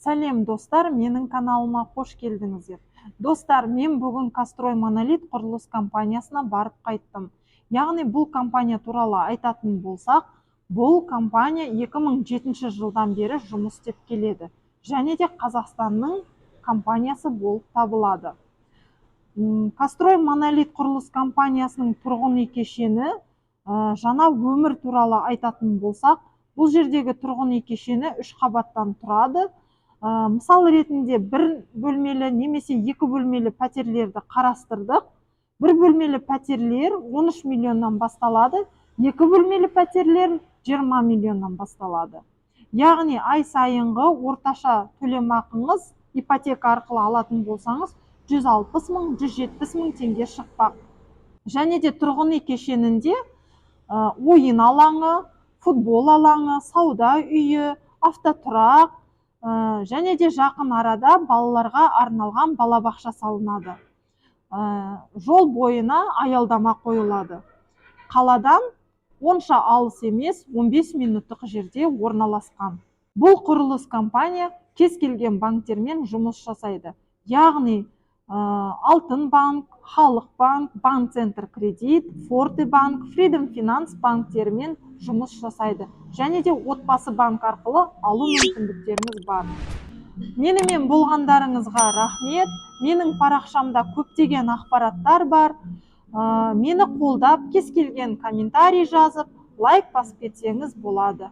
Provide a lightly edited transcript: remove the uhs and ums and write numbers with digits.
Сәлем достар, менің каналыма қош келдіңіздер. Достар, мен бүгін Казстрой Монолит құрылыс компаниясына барып қайттым. Яғни бұл компания туралы айтатын болсақ, бұл компания 2007 жылдан бері жұмыс істеп келеді. Және де Қазақстанның компаниясы болып табылады. Казстрой Монолит құрылыс компаниясының тұрғын үй кешені жаңа өмір туралы айтатын болсақ, бұл жердегі тұрғын үй кешені 3 қабаттан тұрады. Мысал ретінде бір бөлмелі немесе 2 бөлмелі пәтерлерді қарастырдық. Бір бөлмелі пәтерлер 13 миллионнан басталады, 2 бөлмелі пәтерлер 20 миллионнан басталады. Яғни ай сайынғы орташа төлемақыңыз ипотека арқылы алатын болсаңыз 160 мың, 170 мың теңге шықпақ. Және де тұрғын үй кешенінде ойын алаңы, футбол алаңы, сауда үйі, автотұрақ, және де жақын арада балаларға арналған балабақша салынады. Жол бойына аялдама қойылады. Қаладан онша алыс емес, 15 минуттық жерде орналасқан. Бұл құрылыс компания кез келген банктермен жұмыс жасайды. Яғни Алтын банк, Халық банк, Банк Центр кредит, Форте банк, Freedom Finance банктерімен жұмыс жасайды. Және де отбасы банк арқылы алу мүмкіндіктеріңіз бар. Менімен болғандарыңызға рахмет. Менің парақшамда көптеген ақпараттар бар. Мені қолдап, кез келген комментарий жазып, лайк басып кетсеңіз болады.